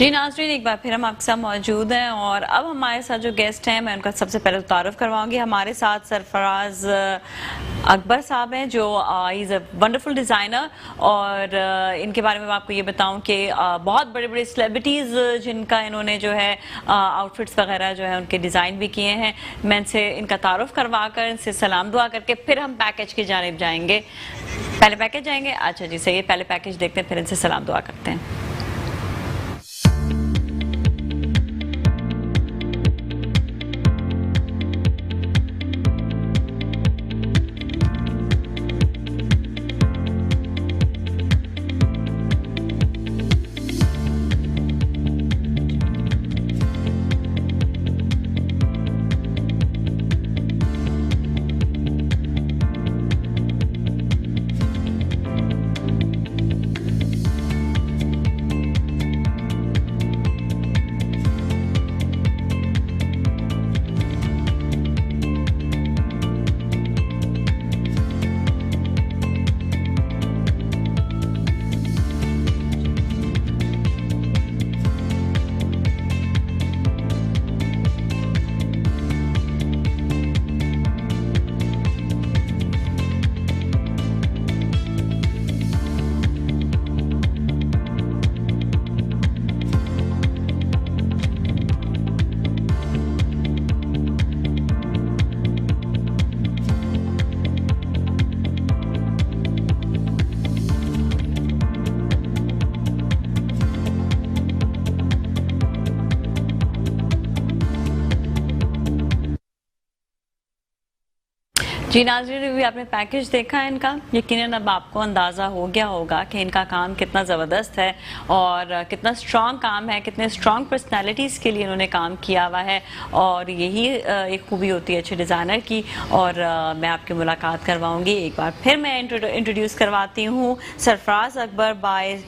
जी नाज़रीन, एक बार फिर हम आपके साथ मौजूद हैं और अब हमारे साथ जो गेस्ट हैं मैं उनका सबसे पहले तारुफ करवाऊंगी। हमारे साथ सरफराज अकबर साहब हैं जो इज़ अ वंडरफुल डिज़ाइनर और इनके बारे में मैं आपको ये बताऊं कि बहुत बड़े बड़े सेलिब्रिटीज़ जिनका इन्होंने जो है आउटफिट्स वगैरह जो है उनके डिज़ाइन भी किए हैं। मैं इनसे इनका तारुफ करवा कर इनसे सलाम दुआ करके फिर हम पैकेज की जानिब जाएंगे। पहले पैकेज जाएंगे। अच्छा जी सही है, पहले पैकेज देखते हैं फिर इनसे सलाम दुआ करते हैं। जी नाज़रीन, भी आपने पैकेज देखा है इनका, यकीनन अब आपको अंदाज़ा हो गया होगा कि इनका काम कितना ज़बरदस्त है और कितना स्ट्रॉन्ग काम है, कितने स्ट्रॉन्ग पर्सनालिटीज़ के लिए इन्होंने काम किया हुआ है और यही एक खूबी होती है अच्छे डिज़ाइनर की। और मैं आपकी मुलाकात करवाऊँगी। एक बार फिर मैं इंट्रोड्यूस करवाती हूँ सरफराज अकबर बाय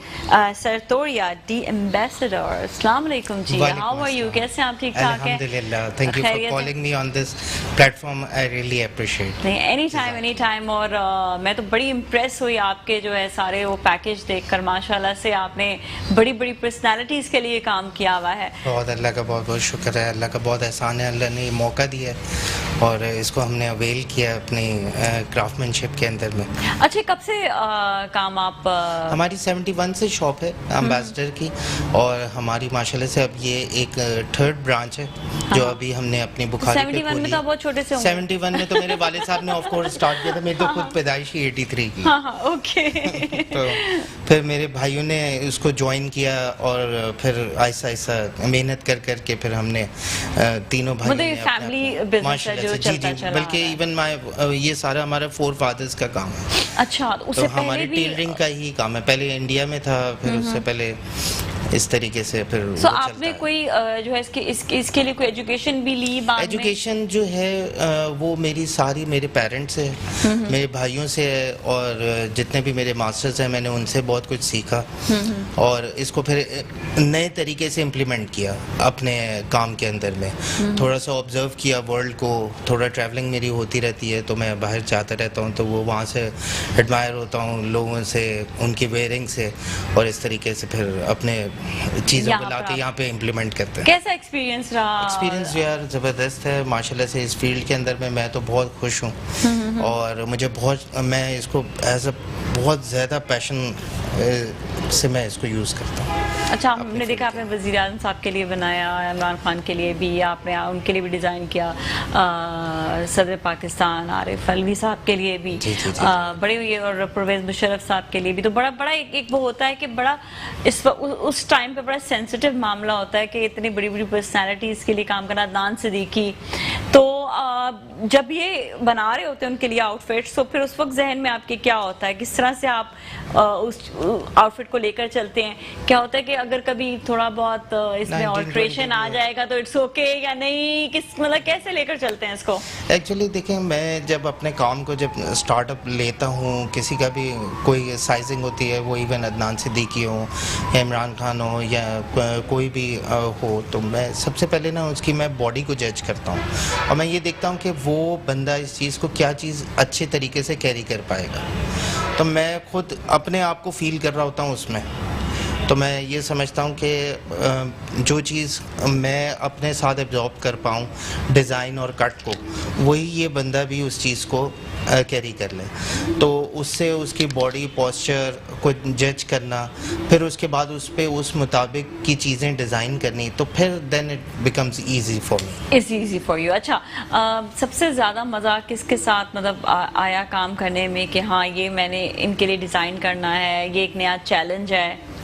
सरतोरिया डी एम्बेसडर। अस्सलाम वालेकुम जी, हाउ आर यू, कैसे आप? ठीक ठाक हैं? अल्हम्दुलिल्लाह, thank you for calling me on this platform, I really appreciate. Any time. और मैं तो बड़ी इम्प्रेस हुई आपके जो है सारे वो पैकेज देखकर। माशाल्लाह से आपने बड़ी बड़ी पर्सनालिटीज़ के लिए काम किया हुआ है। बहुत अल्लाह का बहुत बहुत शुक्र है, अल्लाह का बहुत एहसान है। अल्लाह ने मौका दिया है और इसको हमने अवेल किया अपनी क्राफ्टमैनशिप के अंदर में। अच्छा, कब से काम आप? हमारी 71 से शॉप है एम्बेसडर की और हमारी माशाल्लाह से अब ये एक थर्ड ब्रांच है जो अभी हमने अपनी बुखारी पे 71 में तो बहुत छोटे से होंगे। 71 में तो मेरे वालिद साहब ने ऑफ कोर्स स्टार्ट किया था, मेरी तो खुद पैदाइश ही 83 की। ओके। तो फिर मेरे भाइयों ने उसको ज्वाइन किया और फिर आहिस्ता आहिस्ता मेहनत कर करके फिर हमने तीनों भाई मतलब फैमिली बिजनेस है जो चलता चला। बल्कि इवन ये सारा हमारा 4 फादर्स का काम है। अच्छा, तो हमारी टेलरिंग का ही काम है, पहले इंडिया में था, फिर उससे पहले इस तरीके से फिर आपने कोई जो है इसके लिए कोई एजुकेशन भी ली बाद में? एजुकेशन जो है वो मेरी सारी मेरे पेरेंट्स से, मेरे भाइयों से है और जितने भी मेरे मास्टर्स हैं मैंने उनसे बहुत कुछ सीखा और इसको फिर नए तरीके से इम्प्लीमेंट किया अपने काम के अंदर में। थोड़ा सा ऑब्जर्व किया वर्ल्ड को, थोड़ा ट्रैवलिंग मेरी होती रहती है तो मैं बाहर जाता रहता हूँ तो वो वहाँ से एडमायर होता हूँ लोगों से, उनकी वेयरिंग से, और इस तरीके से फिर अपने चीज़ों को लाके यहाँ पे इम्प्लीमेंट करते हैं। कैसा एक्सपीरियंस रहा? एक्सपीरियंस यार ज़बरदस्त है माशाल्लाह से। इस फील्ड के अंदर में मैं तो बहुत खुश हूँ और मुझे मैं इसको एज अ बहुत ज़्यादा पैशन से मैं इसको यूज़ करता हूँ। अच्छा, हमने देखा आपने वज़ीर आज़म साहब के लिए बनाया, इमरान खान के लिए भी आपने उनके लिए भी डिज़ाइन किया, सदर पाकिस्तान आरिफ अलवी साहब के लिए भी बड़े हुए और परवेज़ मुशर्रफ साहब के लिए भी। तो बड़ा एक वो होता है कि बड़ा उस टाइम पे बड़ा सेंसिटिव मामला होता है कि इतनी बड़ी बड़ी पर्सनैलिटीज़ के लिए काम करना। अदनान सिद्दीकी तो जब ये बना रहे होते हैं उनके लिए आउटफिट्स, तो फिर उस वक्त जहन में आपके क्या होता है, किस तरह से आप उस आउटफिट को लेकर चलते हैं? क्या होता है कि अगर कभी थोड़ा बहुत इसमें ऑल्ट्रेशन आ जाएगा तो इट्स ओके या नहीं, मतलब कैसे लेकर चलते हैं इसको? एक्चुअली देखें, मैं जब अपने काम को जब स्टार्टअप लेता हूँ, किसी का भी कोई साइजिंग होती है, वो इवन अदनान सिद्दीकी हो या इमरान खान हो या कोई भी हो, तो मैं सबसे पहले ना उसकी मैं बॉडी को जज करता हूँ और मैं ये देखता हूँ कि वो बंदा इस चीज़ को क्या चीज़ अच्छे तरीके से कैरी कर पाएगा। तो मैं खुद अपने आप को फील कर रहा होता हूँ उसमें तो मैं ये समझता हूँ कि जो चीज़ मैं अपने साथ एब्जॉर्ब कर पाऊँ डिज़ाइन और कट को, वही ये बंदा भी उस चीज़ को कैरी कर ले। तो उससे उसकी बॉडी पोस्चर को जज करना, फिर उसके बाद उस पे उस मुताबिक की चीज़ें डिज़ाइन करनी, तो फिर then it becomes easy for me. It's easy for you. अच्छा, सबसे ज़्यादा मज़ा किसके साथ मतलब आया काम करने में कि हाँ ये मैंने इनके लिए डिज़ाइन करना है, ये एक नया चैलेंज है?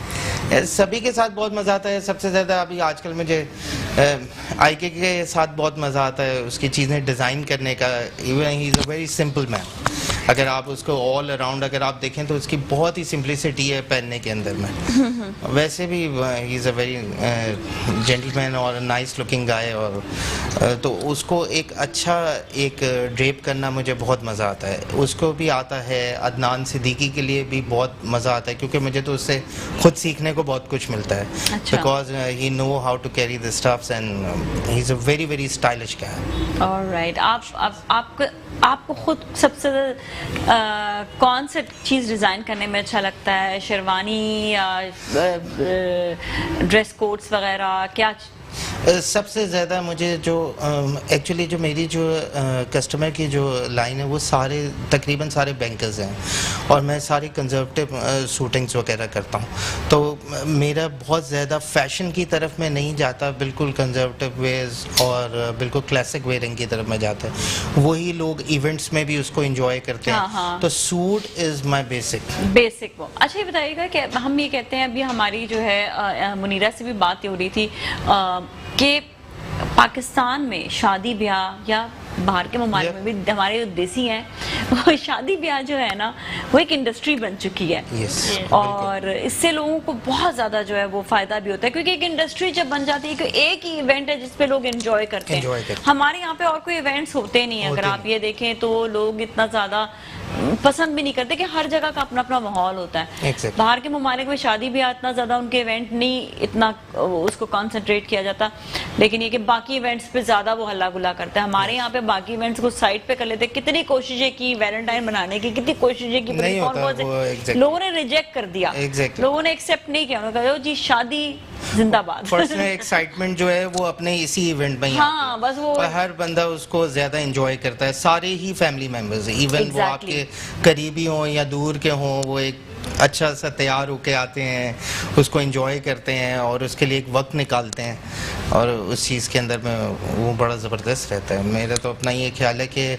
सभी के साथ बहुत मज़ा आता है। सबसे ज़्यादा अभी आजकल मुझे आईके के साथ बहुत मज़ा आता है उसकी चीज़ें डिज़ाइन करने का। Even he is a very simple man. अगर आप उसको ऑल अराउंड अगर आप देखें तो उसकी बहुत ही सिंपलिसिटी है पहनने के अंदर में। वैसे भी ही इज़ अ वेरी जेंटलमैन और नाइस लुकिंग गाय। और तो उसको एक अच्छा एक ड्रेप करना मुझे बहुत मज़ा आता है। उसको भी आता है। अदनान सिद्दीकी के लिए भी बहुत मज़ा आता है क्योंकि मुझे तो उससे खुद सीखने को बहुत कुछ मिलता है। Because he know how to carry the stuffs and he is a very very stylish guy. Alright, आपको खुद सबसे कौन सा चीज़ डिज़ाइन करने में अच्छा लगता है? शेरवानी या ड्रेस कोड्स वगैरह, क्या? सबसे ज़्यादा मुझे जो एक्चुअली जो मेरी जो कस्टमर की जो लाइन है वो सारे तकरीबन सारे बैंकर्स हैं और मैं सारी कंजर्वेटिव सूटिंग्स वगैरह करता हूँ। तो मेरा बहुत ज़्यादा फैशन की तरफ मैं नहीं जाता, बिल्कुल कंजर्वेटिव वेयर्स और बिल्कुल क्लासिक वेयरिंग की तरफ मैं जाता है। वही लोग इवेंट्स में भी उसको इंजॉय करते हैं। हाँ। तो सूट इज़ माई बेसिक वो। अच्छा, ये बताइएगा कि हम ये कहते हैं, अभी हमारी जो है मुनीरा से भी बात हो रही थी कि पाकिस्तान में शादी ब्याह या बाहर के ममालिक में भी हमारे देसी हैं, वो शादी ब्याह जो है ना वो एक इंडस्ट्री बन चुकी है। और इससे लोगों को बहुत ज़्यादा जो है वो फ़ायदा भी होता है क्योंकि एक इंडस्ट्री जब बन जाती है कि एक ही इवेंट है जिसपे लोग एंजॉय करते हैं। हमारे यहाँ पे और कोई इवेंट्स होते नहीं है। अगर आप ये देखें तो लोग इतना ज़्यादा पसंद भी नहीं करते कि हर जगह का अपना अपना माहौल होता है। बाहर के ममालिक में शादी ब्याह इतना ज़्यादा उनके इवेंट नहीं इतना उसको कंसंट्रेट किया जाता, लेकिन ये कि बाकी इवेंट्स पे ज़्यादा वो हल्ला गुल्ला करते हैं। हमारे यहाँ पे बाकी इवेंट्स को साइड पे कर लेते हैं। कितनी कोशिशें की वैलेंटाइन बनाने की, कितनी कोशिशें की, लोगों ने रिजेक्ट कर दिया। लोगों ने एक्सेप्ट नहीं किया। उन्होंने कहा जी शादी जिंदाबाद। पर्सनल एक्साइटमेंट जो है वो अपने इसी इवेंट में हाँ, बस वो हर बंदा उसको ज्यादा एंजॉय करता है। सारे ही फैमिली मेंबर्स, इवन वो आपके करीबी हों या दूर के हों, वो एक अच्छा सा तैयार होके आते हैं, उसको एंजॉय करते हैं और उसके लिए एक वक्त निकालते हैं और उस चीज़ के अंदर में वो बड़ा ज़बरदस्त रहता है। मेरा तो अपना ये ख्याल है कि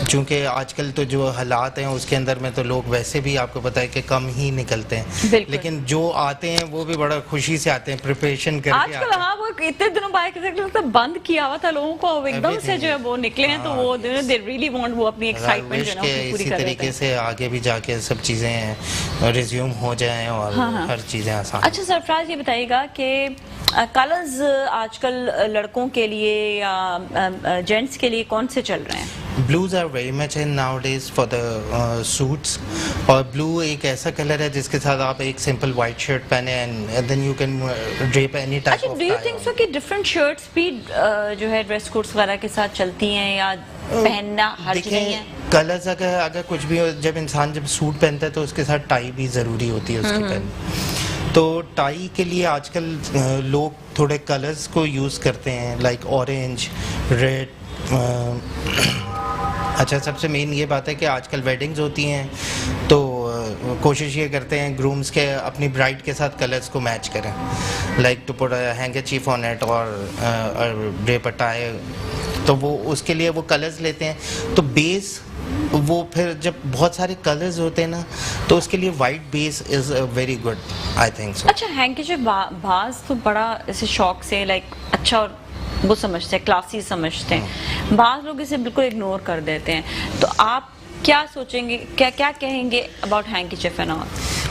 चूँकि आजकल तो जो हालात हैं उसके अंदर में तो लोग वैसे भी आपको पता है कि कम ही निकलते हैं, लेकिन जो आते हैं वो भी बड़ा खुशी से आते हैं, प्रिपरेशन करके आजकल। हाँ, वो इतने दिनों बाद बंद किया हुआ था लोगों को, एकदम से जो है वो निकले हैं। तो वो दे रियली वांट वो अपनी एक्साइटमेंट जो है पूरी कर रहे हैं। इसी तरीके से आगे भी जाके सब चीज़ें रिज्यूम हो जाएं और हर चीज़ें आसान। अच्छा सरफराज, ये बताइएगा कि कलर्स आजकल लड़कों के लिए या जेंट्स के लिए कौन से चल रहे हैं? Blues are very much in nowadays for the suits। और ब्लू एक ऐसा कलर है जिसके साथ आप एक सिंपल वाइट शर्ट पहने and then you can drape any type of tie। Do you think so कि different shirts भी जो है ड्रेस कोड्स वगैरह के साथ चलती हैं या पहनना हर चीज़ नहीं है? कलर्स अगर कुछ भी हो, जब इंसान जब सूट पहनता है तो उसके साथ टाई भी ज़रूरी होती है उसकी पहननी। तो टाई के लिए आजकल लोग थोड़े कलर्स को यूज़ करते हैं, लाइक ऑरेंज, रेड। अच्छा, सबसे मेन ये बात है कि आजकल वेडिंग्स होती हैं तो कोशिश ये करते हैं ग्रूम्स के अपनी ब्राइड के साथ कलर्स को मैच करें, like to put handkerchief on it और ड्रेप अ टाई। तो वो उसके लिए वो कलर्स लेते हैं। तो बेस वो फिर जब बहुत सारे कलर्स होते हैं ना तो उसके लिए white base is very good, I think so. अच्छा, हैंकरचीफ बाज तो बड़ा ऐसे शौक से लाइक अच्छा और वो समझते हैं, क्लासी समझते हैं। बाज़ लोग इसे बिल्कुल इग्नोर कर देते हैं। तो आप क्या सोचेंगे, क्या कहेंगे about handkerchief and all?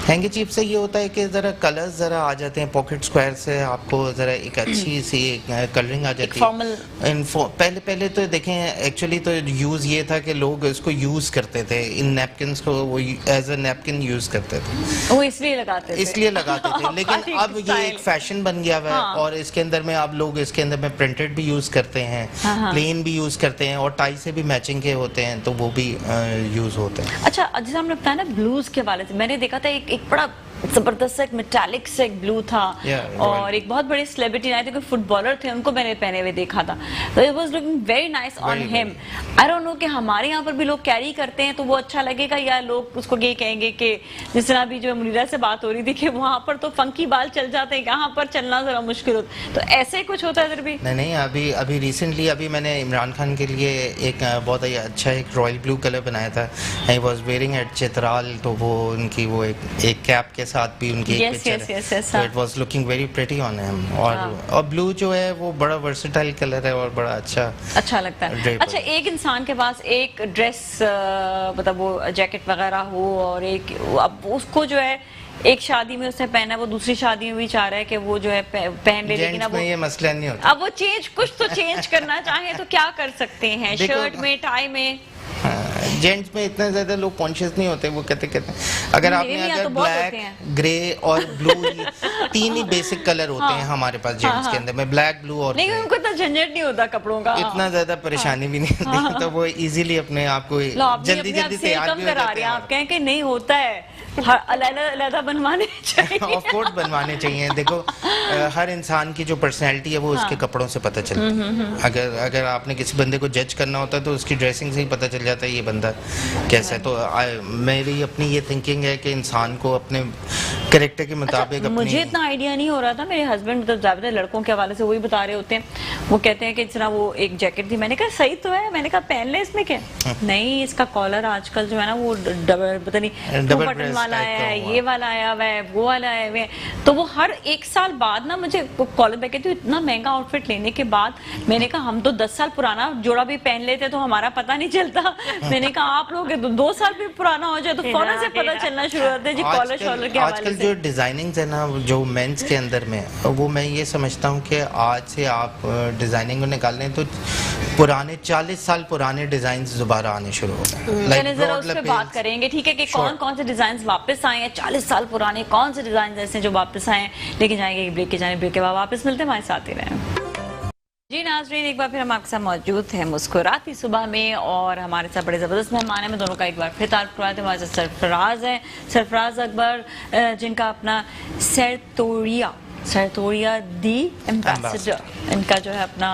Handkerchief से ये होता है कि ज़रा कलर्स ज़रा आ जाते हैं, पॉकेट स्क्वायर से आपको ज़रा एक अच्छी सी कलरिंग आ जाती है। पहले तो देखें एक्चुअली तो यूज़ ये था कि लोग इसको यूज़ करते थे, इन नैपकिन्स को वो एज अ नैपकिन यूज़ करते थे, वो इसलिए लगाते थे। लेकिन अब ये एक फैशन बन गया हुआ है और इसके अंदर में अब लोग इसके अंदर में प्रिंटेड भी यूज़ करते हैं, प्लेन भी यूज़ करते हैं और टाई से भी मैचिंग के होते हैं तो वो भी यूज़ होते हैं। अच्छा, जैसे हमने बताया ना ब्लूज के वाले से, मैंने देखा था एक बड़ा जबरदस्त एक मेटालिक से एक ब्लू था। Yeah, और एक बहुत बड़े सेलिब्रिटी आए थे, कोई फुटबॉलर थे, उनको मैंने पहने हुए देखा था, तो it was looking very nice on Very, him. I don't know कि हमारे यहाँ पर भी लोग कैरी करते हैं तो वो अच्छा लगेगा, या लोग उसको ये कहेंगे कि जिस तरह अभी जो मुनीरा से बात हो रही थी कि वहां पर तो फंकी बाल चल जाते हैं, यहाँ पर चलना जरा मुश्किल होता है, तो ऐसे कुछ होता है इधर भी? नहीं, अभी रिसेंटली अभी मैंने इमरान खान के लिए एक बहुत ही अच्छा एक रॉयल ब्लू कलर बनाया था। I was wearing at Chitral, तो वो उनकी वो एक कैप के साथ भी उनकी एक पिक्चर है, तो it was looking very pretty on him. और ब्लू जो है वो बड़ा वर्सेटाइल कलर है और बड़ा अच्छा लगता है। अच्छा, एक इंसान के पास एक ड्रेस मतलब वो जैकेट वगैरह हो और एक अब उसको जो है एक शादी में उसने पहना, वो दूसरी शादी में भी चाह रहा है कि वो जो है पहन ले, लेकिन अब ये मसला नहीं होता। अब वो कुछ तो चेंज करना चाहे तो क्या कर सकते हैं? शर्ट में, टाई में। जेंट्स में इतने ज्यादा लोग कॉन्शियस नहीं होते, वो कहते अगर आपने अगर ब्लैक, ग्रे और ब्लू तीन ही बेसिक कलर होते हैं हमारे पास जेंट्स के अंदर में, ब्लैक, ब्लू और नहीं, उनको तो झंझट नहीं होता कपड़ों का, इतना ज्यादा परेशानी भी नहीं होती, तो वो इजीली अपने आप को जल्दी तैयार भी हो जाते हैं। आप कहें कि नहीं होता है, अलग बनवाने चाहिए। ऑफ कोर्स बनवाने चाहिए। देखो हर इंसान की जो पर्सनैलिटी है वो उसके कपड़ों से पता चलती है। अगर आपने किसी बंदे को जज करना होता है तो उसकी ड्रेसिंग से ही पता चल जाता है ये बंदा कैसा है। तो मेरी अपनी ये थिंकिंग है कि इंसान को अपने कैरेक्टर के मुताबिक मुझे इतना आइडिया नहीं हो रहा था, मेरे हस्बैंड मतलब ज्यादातर लड़कों के हवाले से वही बता रहे होते हैं, वो कहते हैं कि इस तरह वो एक जैकेट थी, मैंने कहा सही तो है, मैंने कहा पहन ले, इसमें क्या नहीं, इसका कॉलर आजकल जो है ना वो डबल पता नहीं बटन वाला आया है, ये वाला आया हुआ है, वो वाला आया हुआ है, तो वो हर एक साल बाद ना मुझे कॉलर बैक कहती, इतना महंगा आउटफिट लेने के बाद मैंने कहा हम तो 10 साल पुराना जोड़ा भी पहन लेते तो हमारा पता नहीं चलता। मैंने कहा आप लोग 2 साल भी पुराना हो जाए तो फौरन से पता चलना शुरू होता है जी कॉलर शॉलर के हवाले से। आजकल जो डिजाइनिंग है ना जो मेंस के अंदर में, वो मैं ये समझता हूँ कि आज से आप डिजाइनिंग को निकाल लें तो पुराने 40 साल पुराने डिजाइन दोबारा आने शुरू हो गए। जरा उस पर बात करेंगे, ठीक है, कि कौन कौन से डिजाइन वापस आए हैं 40 साल पुराने, कौन से डिजाइन ऐसे जो वापस आए हैं। लेकिन जाएंगे ब्रेक के, जाने ब्रेक के बाद वापस मिलते हैं, हमारे साथ ही रहें। जी नाज़रीन, एक बार फिर हम आपके साथ मौजूद हैं मुस्कुराती सुबह में, और हमारे साथ बड़े ज़बरदस्त मेहमान हैं। मैं दोनों का एक बार फिर तारीफ करवाते हैं। हमारे साथ सरफराज हैं, सरफराज अकबर, जिनका अपना सरतोरिया दी एम्बेसडर इनका जो है अपना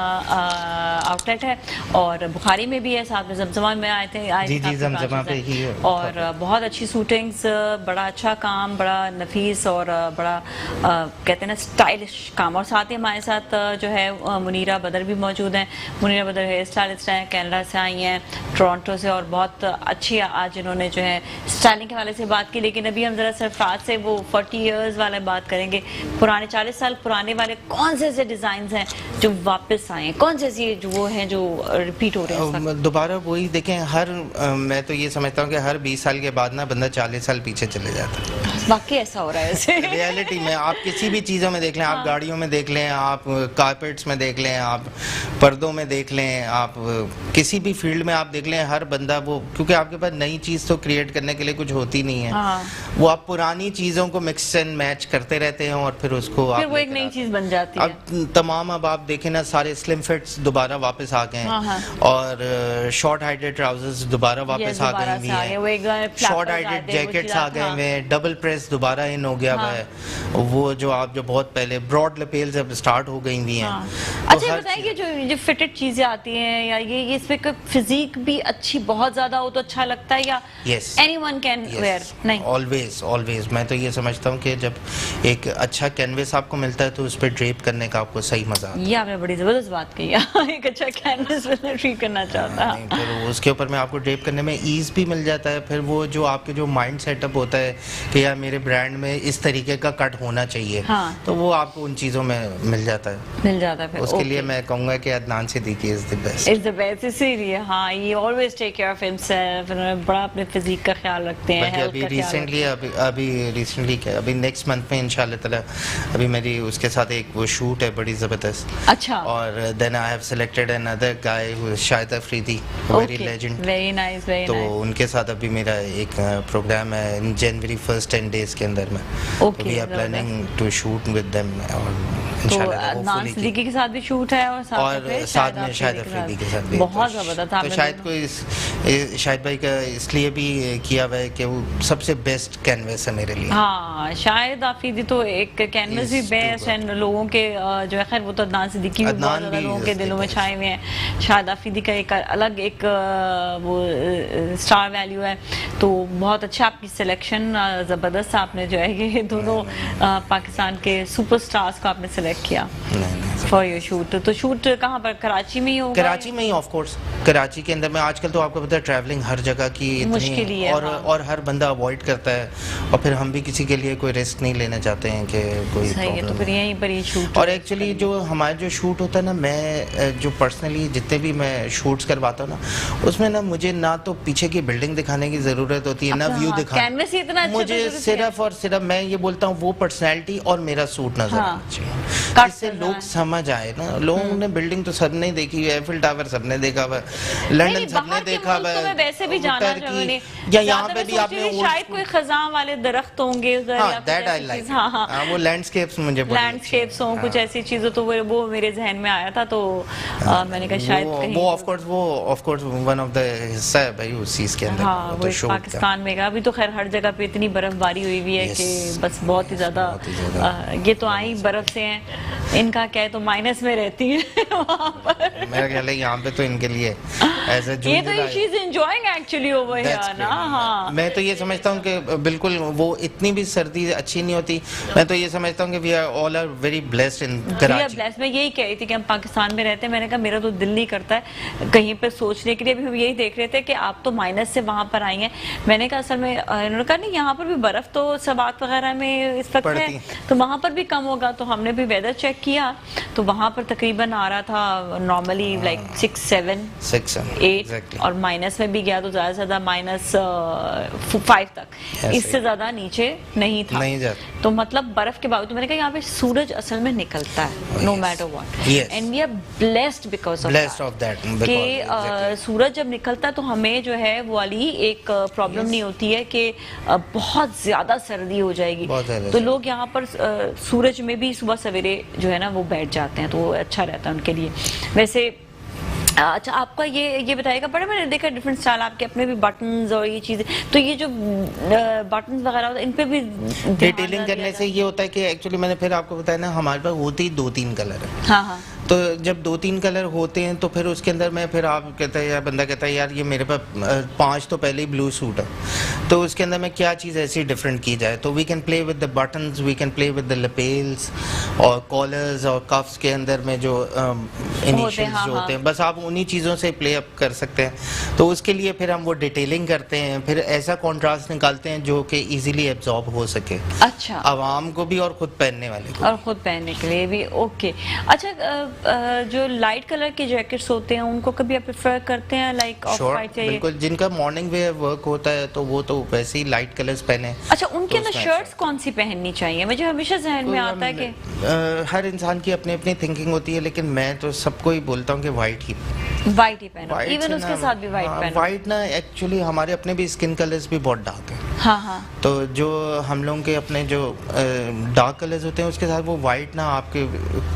आउटलेट है, और बुखारी में भी है, साथ में जमजमा में आए थे जमजमा पे ही है। और बहुत अच्छी शूटिंग्स, बड़ा अच्छा काम, बड़ा नफीस और बड़ा कहते हैं ना स्टाइलिश काम। और साथ ही हमारे साथ जो है मुनीरा बदर भी मौजूद हैं। मुनीरा बदर हेयर स्टाइलिस्ट हैं, कनाडा से आई हैं, टोरंटो से, और बहुत अच्छी आज इन्होंने जो है स्टाइलिंग के हवाले से बात की। लेकिन अभी हम जरा सरफराज से वो 40 ईयर्स वाले बात करेंगे, पुराने 40 साल पुराने वाले कौन से ऐसे डिजाइन हैं जो वापस आए, कौन से ऐसे जो वो हैं जो रिपीट हो रहे हैं दोबारा? वही देखें, मैं तो ये समझता हूँ कि हर 20 साल के बाद ना बंदा 40 साल पीछे चले जाता है। वाकई ऐसा हो रहा है ऐसे रियलिटी में आप किसी भी चीज़ों में देख लें, आप गाड़ियों में देख लें, आप कारपेट्स में देख लें, आप पर्दों में देख लें, आप किसी भी फील्ड में आप देख लें, हर बंदा वो, क्योंकि आपके पास नई चीज़ तो क्रिएट करने के लिए कुछ होती नहीं है, वो आप पुरानी चीज़ों को मिक्स एंड मैच करते रहते हैं और फिर उसको वो एक नई चीज बन जाती है। अब तमाम अब आप देखें ना, सारे स्लिम फिट्स दोबारा वापस आ गए हैं, और शॉर्ट हाइटेड ट्राउजर्स दोबारा वापस आ गए हैं, शॉर्ट हाइटेड जैकेट्स आ गए हैं, डबल प्रेस दोबारा इन हो गया है, वो जो आप जो बहुत पहले ब्रॉड लपेल्स अब स्टार्ट हो गई हुई हैं। अच्छा बताइए, जो फिटेड चीजें आती हैं, या ये इसमें फिजिक भी अच्छी बहुत ज्यादा हो तो अच्छा लगता है, या एनीवन कैन वेयर? नहीं, ऑलवेज मैं तो ये समझता हूँ कि जब एक अच्छा कैनवस आपको मिलता है तो उस पर ड्रेप करने का आपको सही मजा आता है। ये आपने बड़ी जबरदस्त बात कही एक अच्छा कैनवस ड्रेप करना चाहता है, फिर उसके ऊपर में आपको ड्रेप करने में ईज भी मिल जाता है। फिर वो जो आपके जो माइंड सेटअप होता है कि यार मेरे ब्रांड में इस तरीके का कट होना चाहिए, तो वो आपको उन चीजों में मिल जाता है। फिर उसके लिए मैं कहूंगा कि Adnan Siddiqui is the best. इसीलिए हाँ, ये always take care of himself, बड़ा अपने फिजिक का ख्याल रखते हैं। अभी नेक्स्ट मंथ में इंशाल्लाह ताला अभी मेरी उसके साथ एक वो शूट है बड़ी जबरदस्त। अच्छा। और then I have selected another guy who is Shahid Afridi, very legend, very nice. तो उनके साथ अभी मेरा एक प्रोग्राम है इन जनवरी फर्स्ट 10 days के अंदर में। We are planning to shoot with them. इंशाल्लाह अदनान सिद्दीकी के साथ भी शूट है और साथ में शाहिद अफरीदी के साथ भी। बहुत जबरदस्त। तो शाहिद को शाहिद भाई का इसलिए भी किया हुआ है कि वो सबसे बेस्ट कैनवस है मेरे लिए। हाँ, शाहिद अफरीदी तो एक कैनवस भी बेस्ट है लोगों के जो है। खैर वो तो अदनान सिद्दीकी भी बहुत ज़्यादा लोगों के दिलों में छाए हुए हैं। शाहिद अफरीदी का एक अलग एक वो स्टार वैल्यू है। तो बहुत अच्छा आपकी सिलेक्शन, ज़बरदस्त आपने जो है ये दोनों पाकिस्तान के सुपरस्टार्स को आपने सेलेक्ट किया फॉर योर शूट। तो शूट कहाँ पर, कराची में ही होगा? कराची में ही ऑफ कोर्स, कराची के अंदर में। आजकल तो आपको पता है ट्रैवलिंग हर जगह की मुश्किल ही है, और हर बंदा अवॉइड करता है, और फिर हम भी किसी के लिए कोई रिस्क नहीं लेना चाहते हैं कि कोई सही है। तो फिर यहीं पर ही शूट। और एक्चुअली जो हमारा जो शूट होता है ना, मैं जो पर्सनली जितने भी मैं शूट्स करवाता हूँ ना, उसमें ना मुझे ना तो पीछे की बिल्डिंग दिखाने की जरूरत होती है, ना व्यू दिखाने। मुझे सिर्फ और सिर्फ मैं ये बोलता हूँ वो पर्सनैलिटी और मेरा सूट नजर आना चाहिए, जिससे लोग समझ आए ना। लोगों ने बिल्डिंग तो सबने देखी है, एफिल टावर सबने देखा हुआ, लंदन सबने देखा हुआ, वैसे भी जाना चाहिए। या यहाँ पे भी आपने शायद कोई खजां वाले दरख्त होंगे उधर, दैट आई लाइक। हाँ, वो लैंडस्केप्स मुझे लैंडस्केप्स हों, कुछ ऐसी चीजें, तो वो मेरे जहन में आया था। तो मैंने कहा शायद कहीं वो of course one of the हिस्सा है भाई उस चीज के अंदर। हाँ, वो पाकिस्तान में अभी तो खैर हर जगह पे इतनी बर्फबारी हुई हुई है कि बस बहुत ही ज्यादा। ये तो आई बर्फ से हैं, इनका क्या है तो माइनस में रहती है वहाँ पर। मेरा ख्याल है यहाँ पे तो इनके लिए ऐसे ये तो she is enjoying actually over here ना। हाँ, मैं तो ये समझता हूँ कि बिल्कुल वो इतनी भी सर्दी अच्छी नहीं होती। मैं तो ये समझता हूँ कि we are all are very blessed in Karachi. मैं यही कह रही थी कि हम पाकिस्तान में रहते हैं। मैंने कहा मेरा तो दिल नहीं करता है कहीं पे सोचने के लिए। अभी हम यही देख रहे थे कि आप तो माइनस से वहां पर आई हैं। मैंने कहा असल में इन्होंने कहा नहीं, यहाँ पर भी बर्फ तो सबात वगैरह में इस वक्त है, तो वहां पर भी कम होगा। तो हमने भी वेदर चेक किया तो वहां पर तकरीबन आ रहा था नॉर्मली लाइक 6, 7, 8 और माइनस में भी गया तो ज्यादा से ज्यादा -5 तक, इससे ज्यादा नीचे नहीं था। तो मतलब बर्फ के बावजूद मैंने कहा यहाँ पे सूरज असल में निकलता है no matter what, and we are blessed because of that कि सूरज जब निकलता है तो हमें जो है वो वाली एक प्रॉब्लम नहीं होती है कि बहुत ज्यादा सर्दी हो जाएगी। तो लोग यहाँ पर सूरज में भी सुबह सवेरे जो है ना वो बैठ जाते हैं, तो अच्छा रहता है उनके लिए। वैसे अच्छा, आपका ये बताइएगा, बड़े मैंने देखा डिफरेंट स्टाइल आपके अपने भी बटन्स और ये चीजें, तो ये जो बटन्स वगैरह होते हैं इन पे भी डिटेलिंग करने से ये होता है कि एक्चुअली मैंने फिर आपको बताया ना, हमारे पास होते ही 2-3 कलर है। हाँ। तो जब 2-3 कलर होते हैं तो फिर उसके अंदर में फिर आप कहते हैं या बंदा कहता है यार ये मेरे पास 5 तो पहले ही ब्लू सूट है, तो उसके अंदर में क्या चीज़ ऐसी डिफरेंट की जाए। तो we can play with the buttons, we can play with the lapels और कॉलर्स और कफ्स के अंदर में जो इनिशियल्स जो होते हैं, बस आप उन्हीं चीज़ों से प्ले अप कर सकते हैं। तो उसके लिए फिर हम वो डिटेलिंग करते हैं, फिर ऐसा कॉन्ट्रास्ट निकालते हैं जो कि इजीली एब्जॉर्ब हो सके। अच्छा, आवाम को भी और खुद पहनने वाले को, और खुद पहनने के लिए भी। ओके, अच्छा जो लाइट कलर के जैकेट्स होते हैं उनको कभी आप प्रेफर करते हैं लाइक ऑफ वाइट चाहिए? बिल्कुल, जिनका मॉर्निंग वेयर वर्क होता है तो वो तो वैसे ही लाइट कलर्स पहने। अच्छा, उनके अंदर शर्ट्स कौन सी पहननी चाहिए? मुझे हमेशा जहन में आता है कि हर इंसान की अपनी अपनी थिंकिंग होती है, लेकिन मैं तो सबको ही बोलता हूँ कि वाइट ही पहनो, इवन उसके साथ भी वाइट पहनो। वाइट ना एक्चुअली हमारे अपने भी स्किन कलर्स भी बहुत डार्क है। हाँ। तो जो हम लोगों के अपने जो डार्क कलर्स होते हैं उसके साथ वो वाइट ना आपके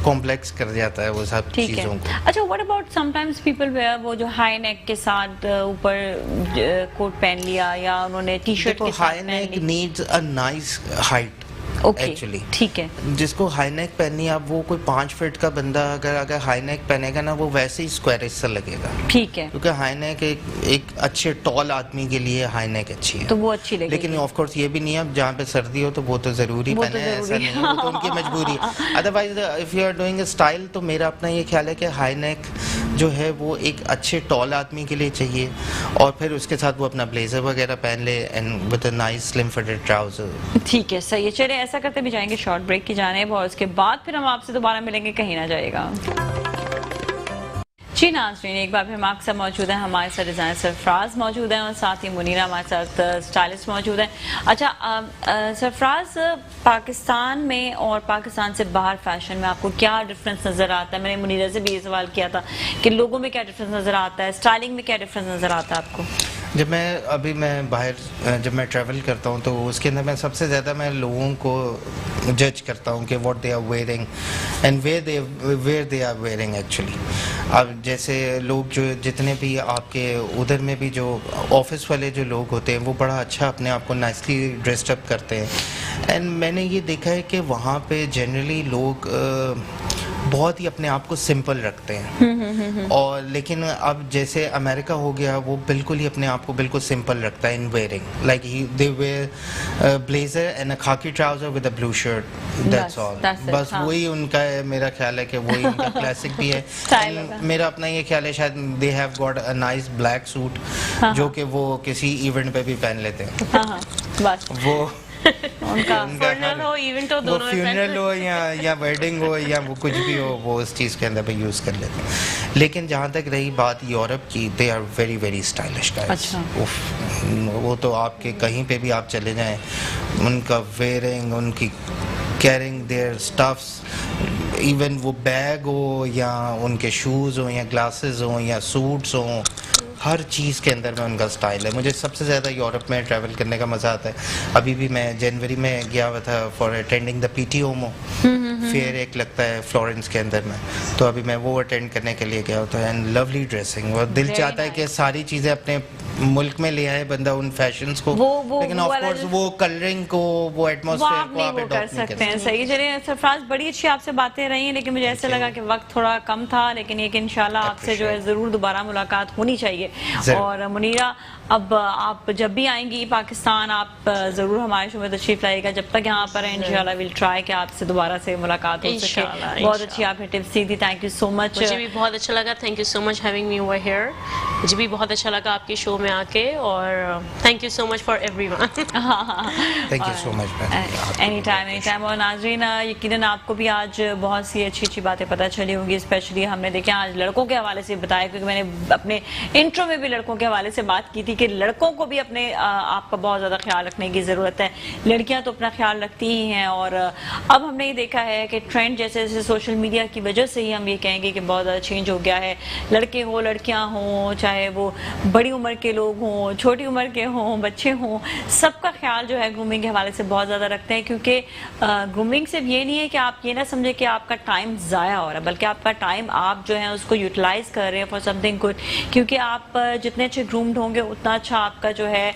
कॉम्प्लेक्स कर जाता है वो सब चीजों को। अच्छा, what about sometimes people where वो जो हाई नेक के साथ ऊपर कोट पहन लिया या उन्होंने टी शर्ट के साथ high neck needs a nice height actually, ठीक है। जिसको हाई नेक पहननी है, आप वो कोई 5 फीट का बंदा अगर हाई नेक पहनेगा ना वो वैसे ही स्क्वायरिश सा लगेगा। ठीक है, क्योंकि हाई नेक एक अच्छे टॉल आदमी के लिए हाई नेक अच्छी है, तो वो अच्छी लगेगी। लेकिन ऑफ कोर्स ये भी नहीं है जहाँ पे सर्दी हो तो वो तो जरूरी पहने, ऐसा नहीं है, वो तो उनकी मजबूरी है। Otherwise if you are doing a style, तो मेरा अपना ये ख्याल है कि हाई नेक जो है वो एक अच्छे टॉल आदमी के लिए चाहिए, और फिर उसके साथ वो अपना ब्लेजर वगैरह पहन ले and with a nice slim fitted trouser. ठीक है, सही है। चलिए ऐसा करते भी जाएंगे शॉर्ट ब्रेक की जानेब, और उसके बाद फिर हम आपसे दोबारा मिलेंगे, कहीं ना जाएगा। जी नाज़रीन, एक बार फिर हम आपके साथ मौजूद हैं, हमारे साथ डिज़ाइनर सरफराज मौजूद हैं और साथ ही मुनीरा हमारे साथ स्टाइलिस्ट मौजूद हैं। अच्छा सरफराज, पाकिस्तान में और पाकिस्तान से बाहर फैशन में आपको क्या डिफरेंस नज़र आता है? मैंने मुनीरा से भी ये सवाल किया था कि लोगों में क्या डिफरेंस नज़र आता है, स्टाइलिंग में क्या डिफरेंस नज़र आता है आपको? जब मैं बाहर जब मैं ट्रैवल करता हूँ तो उसके अंदर मैं सबसे ज़्यादा मैं लोगों को जज करता हूँ कि what they are wearing and where they are wearing actually. अब जैसे लोग जो जितने भी आपके उधर में भी जो ऑफिस वाले जो लोग होते हैं वो बड़ा अच्छा अपने आप को नाइसली ड्रेस्ड अप करते हैं एंड मैंने ये देखा है कि वहाँ पे जनरली लोग बहुत ही अपने आप को सिंपल रखते हैं और लेकिन अब जैसे अमेरिका हो गया वो बिल्कुल ही अपने आप को बिल्कुल सिंपल रखता है in wearing like they wear blazer and a khaki trouser with a blue shirt that's all. बस हाँ। वही उनका है, मेरा ख्याल है कि वही उनका क्लासिक भी है। मेरा अपना ये ख्याल है शायद they have got a nice black suit जो कि वो किसी इवेंट पे भी पहन लेते हैं। बस वो उनका फ्यूनरल हो इवेंट हो दोनों में फ्यूनरल हो या वेडिंग हो या वो कुछ भी हो वो उस चीज़ के अंदर पे यूज़ कर लेते हैं। लेकिन जहाँ तक रही बात यूरोप की, they are very very stylish guys. अच्छा। वो तो आपके कहीं पे भी आप चले जाएं उनका वेयरिंग, उनकी कैरिंग देयर स्टफ्स, इवन वो बैग हो या उनके शूज़ हो या ग्लासेस हो या सूट्स हो, हर चीज़ के अंदर में उनका स्टाइल है। मुझे सबसे ज़्यादा यूरोप में ट्रैवल करने का मज़ा आता है। अभी भी मैं जनवरी में गया हुआ था फॉर अटेंडिंग द पीटी ओमो फेयर एक लगता है फ्लोरेंस के अंदर में, तो अभी मैं वो अटेंड करने के लिए गया होता है एंड लवली ड्रेसिंग। और दिल चाहता है कि सारी चीज़ें अपने मुल्क में ले आए बंदा उन फैशंस को, लेकिन ऑफ कोर्स वो कलरिंग को, वो एटमॉस्फेयर को आप कर सकते हैं। सही चलिए सरफराज, बड़ी अच्छी आपसे बातें रही हैं लेकिन मुझे ऐसा लगा कि वक्त थोड़ा कम था, लेकिन एक इंशाल्लाह आपसे जो है ज़रूर दोबारा मुलाकात होनी चाहिए। और मुनीरा, अब आप जब भी आएंगी पाकिस्तान आप ज़रूर हमारे शो में तशरीफ लाइएगा। जब तक यहाँ पर है इंशाल्लाह विल ट्राई कि आपसे दोबारा से मुलाकात हो सके। बहुत अच्छी आपने टिप्स दी थी, थैंक यू सो मच। मुझे भी बहुत अच्छा लगा, thank you so much having me over here. मुझे भी बहुत अच्छा लगा आपके शो में आके और thank you so much for everyone. Thank you so much any time. और नाज़रीन, यकीनन आपको भी आज बहुत सी अच्छी अच्छी बातें पता चली होंगी। स्पेशली हमने देखा आज लड़कों के हवाले से बताया, क्योंकि मैंने अपने इंट्रो में भी लड़कों के हवाले से बात की थी कि लड़कों को भी अपने आप का बहुत ज़्यादा ख्याल रखने की ज़रूरत है। लड़कियां तो अपना ख्याल रखती ही हैं और अब हमने ये देखा है कि ट्रेंड जैसे जैसे सोशल मीडिया की वजह से ही हम ये कहेंगे कि बहुत ज़्यादा चेंज हो गया है। लड़के हो लड़कियां हों, चाहे वो बड़ी उम्र के लोग हों, छोटी उम्र के हों, बच्चे हों, सबका ख्याल जो है ग्रूमिंग के हवाले से बहुत ज़्यादा रखते हैं। क्योंकि ग्रूमिंग सिर्फ ये नहीं है कि आप ये ना समझे कि आपका टाइम ज़ाया हो रहा है, बल्कि आपका टाइम आप जो है उसको यूटिलाइज कर रहे हैं फॉर समथिंग गुड। क्योंकि आप जितने अच्छे ग्रूम्ड होंगे उतना अच्छा आपका जो है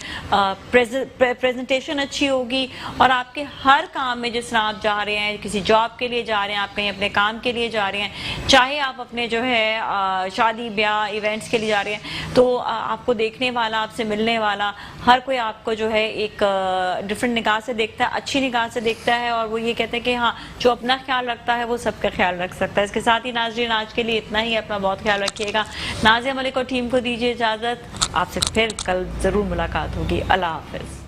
प्रेजेंटेशन अच्छी होगी और आपके हर काम में, जिस तरह आप जा रहे हैं किसी जॉब के लिए जा रहे हैं, आप कहीं अपने काम के लिए जा रहे हैं, चाहे आप अपने जो है शादी ब्याह इवेंट्स के लिए जा रहे हैं, तो आपको देखने वाला, आपसे मिलने वाला हर कोई आपको जो है एक डिफरेंट निगाह से देखता है, अच्छी निगाह से देखता है और वो ये कहते हैं कि हाँ, जो अपना ख्याल रखता है वो सबका ख्याल रख सकता है। इसके साथ ही नाज़रीन, आज के लिए इतना ही, अपना बहुत ख्याल रखिएगा। नाज़िया मलिक और टीम को दीजिए इजाज़त, आपसे फिर कल ज़रूर मुलाकात होगी। अल्लाह हाफ़िज़।